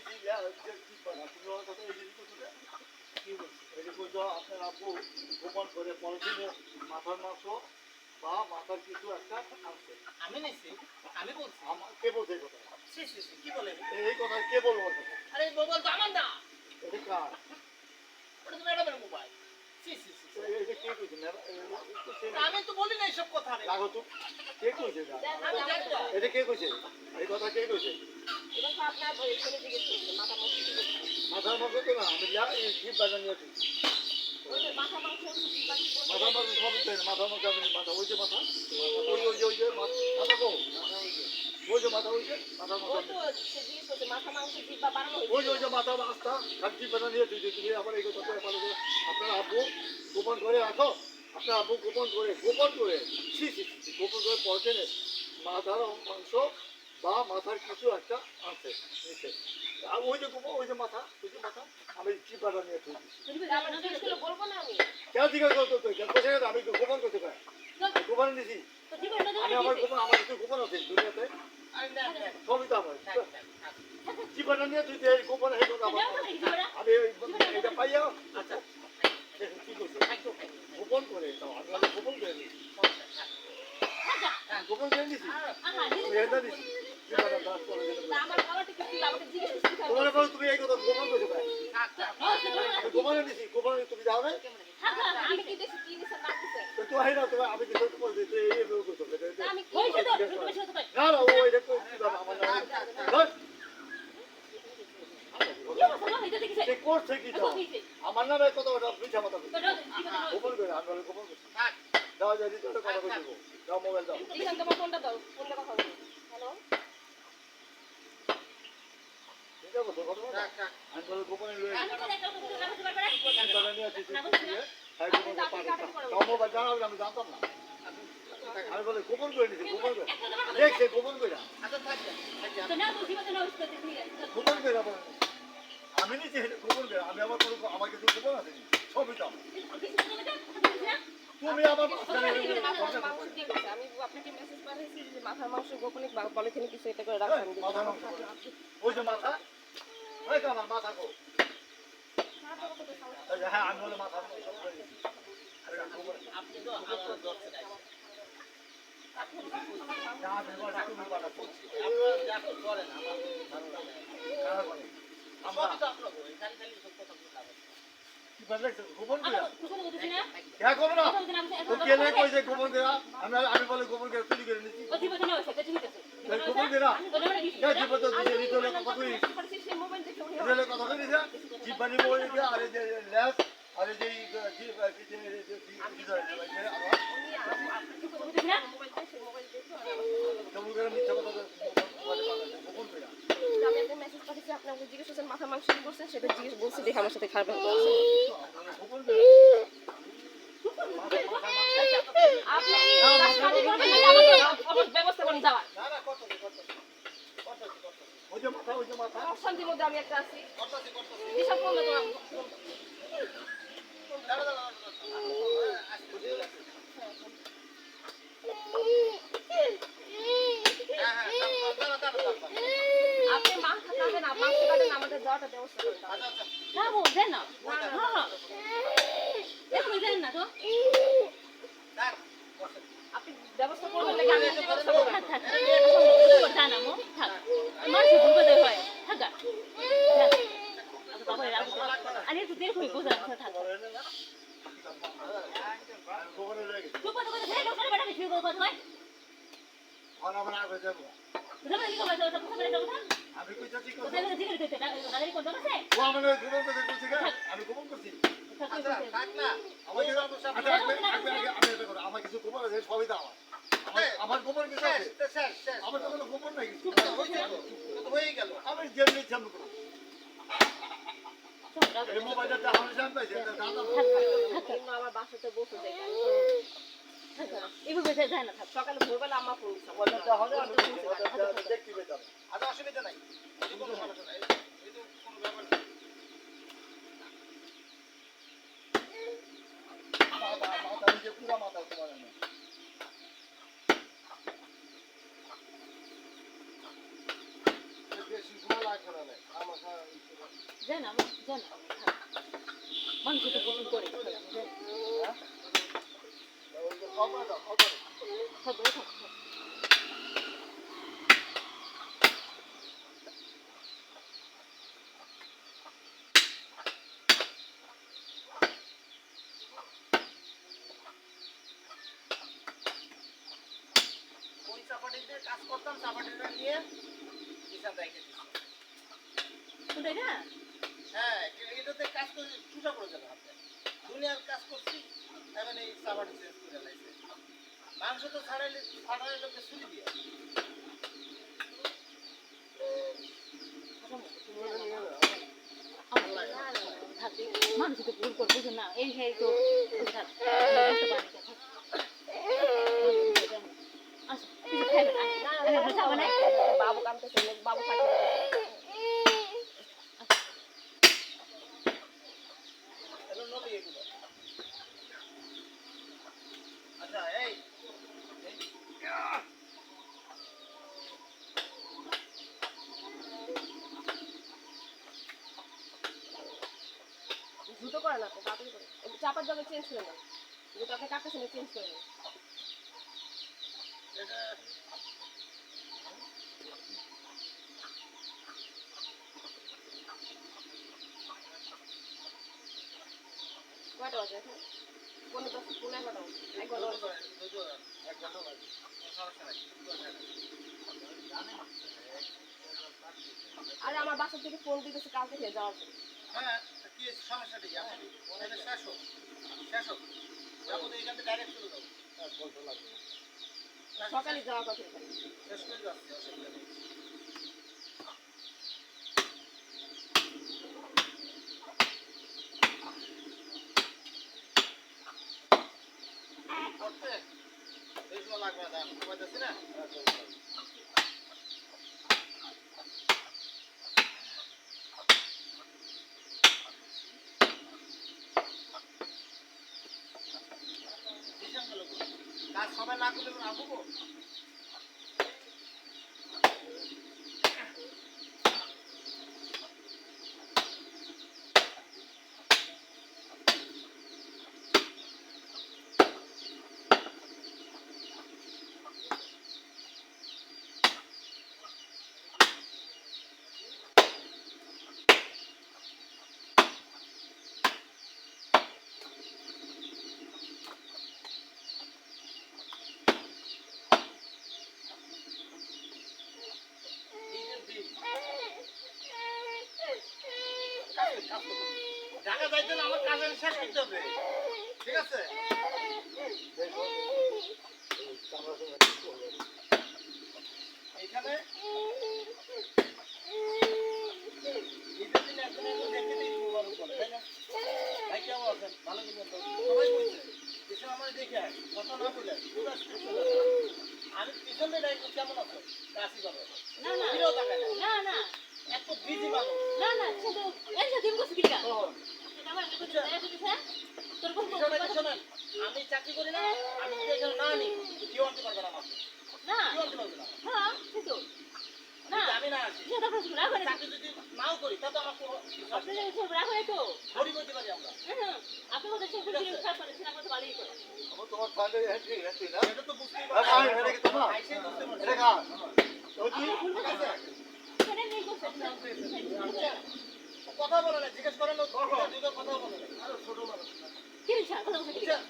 নিছি কি পারা তুমি ওর কথা এই জিনিস করতে কি বলছো এই যে কইতো আপনার আব্বু গোপন করে পলিথিনে মাথার মাংস বা মাথার কিছু একটা আনছে আমি নিছি আমি বলছি আমার কে বলছে এই কথা কি বলেন এই কথা কে বলবো ওর কথা আরে মোবাইল তো আমার না এটা কার ওটা তো ম্যাডামের মোবাইল এটা কে কইছে আমি তো বলি না এইসব কথা রে লাগো তো কে কইছে আমি জানি না এটা কে কইছে এই কথা কে কইছে এটা তো আপনার বই ছেলে জিজ্ঞেস করছে মাথা মাংস কি করছে মাথার মাংস তো না আমি এই জিপ বাজার নিয়ে আসি ওই যে মাথা মাংস কি বাকি বলছে মাথার মাংস সব চাই না মাথার মাংস আমি মাথা ওই যে মাথা ওই যে মাথা কো ওই যে মাথা ওই যে মাথার ও মাথা তো সে জিজ্ঞেস করছে মাথা মাংস জিব্বা বানানো ওই হয়েছে যে মাথা রাস্তা খাদ্য বাজার নিয়ে তুই তুমি আমার এই কথা করে পারো আপনার আব্বু গোপন করে রাখো আপনার আব্বু গোপন করে গোপন করে পড়ছে মাথার মাংস বা মাথার কিছু একটা আছে নিচে আর ওই যে মাথা আমি জিপ বাজার নিয়ে তুই আমার জিজ্ঞেস করলে বলবো না আমি কেন জিজ্ঞাসা করতো তুই আমি গোপন করতে পারি গোপন দিছি তো জীবন না আমি আমার কিছু গোপন আছে দুনিয়াতে আরে না সবই তো আমার জীবনটা নিয়ে তুই গোপন হয়ে কথা আমি এটা পাইয়া আচ্ছা কি করছি গোপন করে দাও আমি গোপন করে নিই গোপন করে নিছি এটা নিছি আমার বাবাটা কি আমাকে জিজ্ঞেস করছে তোমার বল তুমি এই কথা গোপন করতে পারো আমি গোপন নিছি গোপন তুমি যাবে আমি কি দেখি কি নিছে না দিছে তো তুই আই না তুমি আমি কিছু বল দিতে এই লোক তো আমি কইছি তো তুমি শুনতে পাই না ও এটা তো কি বাবা আমার না সে করছে কি আমার নামে কত ওটা মিথ্যা কথা গোপন করে আমি বলে গোপন করছি দাও যাই দিতে কথা বলবো দাও মোবাইল দাও দিশান তোমার ফোনটা দাও ফোনটা কথা বলো হ্যালো ঠিক আছে তো কথা বলো আমি বলে গোপনে লয়ে মোবাইল জানাবো আমি জানতাম না আমি বলে গোপন করে নিছি গোপন করে দেখছে গোপন করে আচ্ছা থাক গোপন করে আমি নিচে গোপন করে আমি আমার কোনো আমার কিছু গোপন আছে সবই তো তুমি আমার আমি আপনাকে মেসেজ পাঠাইছি যে মাথার মাংস গোপনে পলিথিনে কিছু এটা করে রাখছেন ওই যে মাথা ওই তো আমার মাথা গো হ্যাঁ আমি বলে মাথা আপনি তো আমার দর্শক আপনারা যা করেন আমার ভালো লাগে আমরা সবই তো আপনার বই খালি খালি সব কথা বলে লাভ কি বললে গোপন করে কুসুম করতেছি না কে করব না তো কে না কইছে গোপন দেয়া আমি বলে গোপন করে চুরি করে নিছি ও জীবনে না হইছে ঠিক আছে গোপন দেয়া কে জীবন তো দিছে নিতলে কথা কই সেই মোবাইল দেখে উনি নিতলে কথা কই দিছে জীবনি বই দে আরে যে ল্যাস আরে যে মোবাইল দেখে কেমন করে মিথ্যা কথা গোপন করে আমি একটা মেসেজ পাঠিয়েছি আপনাকে জিজ্ঞেস করছেন মাথা মাংস কি করছেন সেটা জিজ্ঞেস বলছি দেখে আমার সাথে খারাপ ব্যবহার করছেন গোপন করে আপনি ব্যবস্থা করেন যাওয়ার না না কত ওই যে মাথা অশান্তির মধ্যে আমি একটা আছি বিশাল করলে তোমার আপনি মাংস খাবেন না মাংস কাটেন আমাদের যাওয়াটা ব্যবস্থা করেন না বউ দেন না হ্যাঁ দেখুন দেন না তো আপনি ব্যবস্থা করবেন নাকি আমি ব্যবস্থা করবো থাক থাক জানা মো থাক মানুষ ভুল করে হয় থাকা আরে একটু দেখুন বোঝা থাক গোপনে রয়ে গেছে চুপ করে হে লোকের বেটা কিছু কথা হয় আমার আগে যাবো তুমি কি কথা কথা কথা কথা আমি কই যাচ্ছি কথা জিজ্ঞেস করতে দাদারি কোন আছে ও আমার গোপন করে বলছি আমি গোপন করছি থাক না আমার কিছু গোপন আছে সবই তো আমার গোপন কিছু আছে আমার তো কোনো গোপন নাই হয়ে গেল আমি যেমনি ইচ্ছা করবো এই মোবাইলটা আমার জান পাইছে আমার বাসাতে বসে যাই এভাবে যায় না থাক সকালে ভোরবেলা আমার ফোন দিচ্ছে মোবাইলটা হলে আমি দেখতে পেতাম আচ্ছা অসুবিধা নাই এই তো কোনো সমস্যা নাই এই তো কোনো ব্যাপার না মাথা নিচে পুরো মাথা তোমার বেশি ঘুমা লাগবে না জান মানুষ তো গোপন করে খবর দাও খবর ওই চাপাটিতে কাজ করতাম, চাপাটিটা নিয়ে বিছানা রেখে দিছি। কোনটা না হ্যাঁ, এটাতে কাজ করে চুষা পড়ে যাবে হাতে। দুনিয়ার কাজ করছি, এখন এই চাপাটি চেঞ্জ করে লাইছে। মাংস তো ছাড়াইলে লোকে ছুরি দিয়ে। মানুষ তো ভুল করে বুঝুন না এই হ্যাঁ তো আচ্ছা কিছু খাইবে না খাবো না বাবু কামতেছে বাবু থাকবে এগুলো নবী এগুলো। আচ্ছা, এই জুতো করে না তো তাড়াতাড়ি করে চাপার জায়গা চেঞ্জ করে না যেটা আপনি কাটতেছেন চেঞ্জ করে না এটা কয়টা বাজে এখন 11:10 1 ঘন্টা এক ঘন্টা লাগে। সমস্যা নাই। আরে আমার বাসা থেকে ফোন দিতেছে কালকে খেয়ে যাওয়ার জন্য হ্যাঁ, কি সমস্যাটা কি? আমার এটা শেষ হোক। যাবো তো এখান থেকে ডাইরেক্ট চলে যাবো। সকালে যাওয়ার কথা এখানে শেষ করে যাচ্ছি, অসুবিধা নেই। করতে এই সময় লাগবে না, আমি ঘুমাইতেছি না। কাজ সবাই না করলে আসবো। ঢাকা যাইতে হলে আমার কাজ আমি শেষ করতে হবে, ঠিক আছে? এইখানে ঈদের দিন একজন দেখতে দিই মুবারক বলে, তাই না? ভাই কেমন আছেন? ভালো দিন সবাই বলছে এসে আমার দেখে আয়, কথা না বলে পুরো আমি পিছনে ডাইনি কেমন আছো কাশি পাবে না না ফিরেও তাকায় না, না এত বিজি মানুষ। না শুধু এই যে দিন বসে কিটা এটা আমার কিছু দেয়া দিছে তোর কোন বিষয়টা কি শোনেন, আমি চাকরি করি না, আমি যদি এখানে না নিই কেউ আনতে পারবে না আমাকে, না কেউ আনতে পারবে না। হ্যাঁ ঠিক তো না যদি আমি না আসি, যেটা প্রশ্ন রাখো না চাকরি যদি নাও করি তা তো আমার কোনো আপনি যে সব রাখো তো গরিব হতে পারি আমরা। হ্যাঁ আপনি ওদের সব কিছু খারাপ করেছেন আমরা তো ভালোই করে তোমার ফান্ডে হ্যান্ডি না এটা তো বুঝতেই আর পারছি। এটা কি তোমার আইসে বুঝতে পারছি। এটা কার ওই আপনি ভুল ঠিক আছে? করছেন সেটা নিয়ে করছেন না বুঝছেন? ও কথা বলে না, জিজ্ঞেস করেন ও দুটো কথা বলে না। আরো ছোট মানুষ না। কি রিছা কথা বলছেন কি বুঝছেন?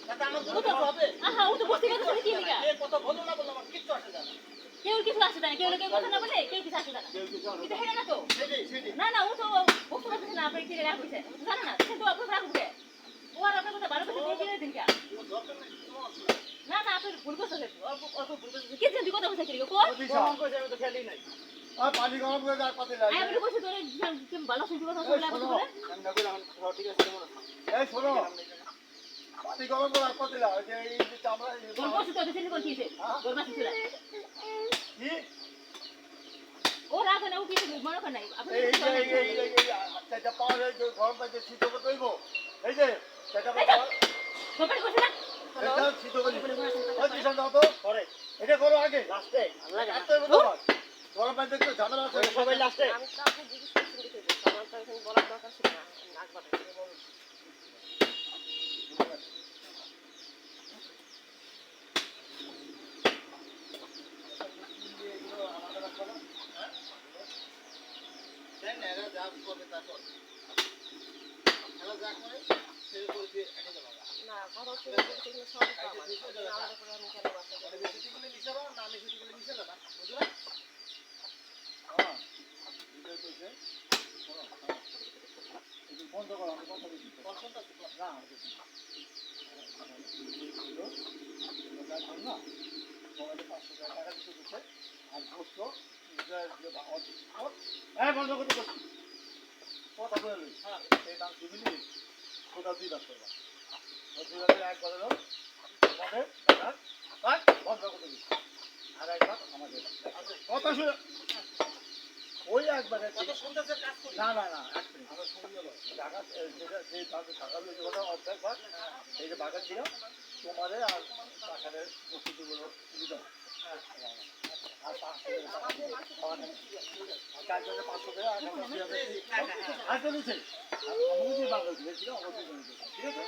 তাতে আমার কোনো কথা হবে? আহা ও তো বসে গেছে কি লিগা কে কথা বলো না বললে আমার কিচ্ছু আসে যায় না। কেউ কিছু আসে না কেউ কথা না বলে কেউ কিছু আসে না কেউ কিছু আনো এটা হেনা না তো সেটাই। না ও তো বসে গেছে না আপনি কি রাখছে জানেন না সে তো আপনি রাখবে ও আর আপনার কথা ভালো করে দিয়ে দিন কা কোনো দরকার নেই, কোনো অসুবিধা নেই। না আপনি ভুল করছেন অল্প ভুল করছেন কি জানি কথা বলছে কি কো আর পানি গরম করে আর পাতে লাগে আমি বলছি তোরে তুমি ভালো শুনতে কথা বলে আপনি বলে এই শোনো পানি গরম করে আর পাতে লাগে যে এই যে চামড়া কোন বসে তো দেখেন কোন কিছে গোল মাছ ছিল কি ও রাগ না ও কিছু মনে করে নাই আপনি এই যে সেটা পাওয়া যায় যে গরম পাইতে শীত করে তৈব এই যে সেটা পাওয়া গোপন করছে না এটা শীত করে ওই দিশা দাও তো করে এটা করো আগে লাস্টে আল্লাহ কাটতে হবে তোমার গরম পানি দেখতে ঝামেলা আছে সবাই লাস্টে আমি তো আপনি জিজ্ঞেস করছেন দেখে বলছি আমার তো এখানে বলার দরকার ছিল না আমি আগ বাড়াইছি এবং দেখ না এরা যা করবে তা করবে এরা যা করে সেই করে দিয়ে এনে দেবো না কথা হচ্ছে যে এখানে সবই তো আমার না আলাদা করে আমি কেন বাসায় মানে যাবো? বেশিগুলো মিশাবো না আমি বেশিগুলো মিশালে না বুঝলে হ্যাঁ এটাই কইছে শোনো হ্যাঁ একটু বন্ধ করো আমি কথা বলছি কনসেন্ট আছে তো না না তোমাদের 500 টাকা দিতে দিতে আর গোস্ত হ্যাঁ বন্ধ করতে করছি কথা বলে লই হ্যাঁ এই দাম তুমি নিবি কোথা দুই ভাগ করবা দুই ভাগের এক করে দাও তোমাদের টাকার ভাগ বন্ধ করতে দিচ্ছি আর এক ভাগ আমাদের কথা শুনে ওই এক ভাগে কত সুন্দর কাজ করি না না না এক মিনিট আমরা শুনে গেল টাকা যেটা যে তাদের টাকা লইছে কথা অর্ধেক ভাগ এই যে ভাগের ছিল তোমাদের আর বাসারের বস্তুগুলো দিতে হবে আর 500 টাকা আমাদের মাংস আর কাজ করে 500 টাকা আর 500 টাকা আর তো নিচে আমি যে বাঙালি ছিল অবশ্যই ঠিক আছে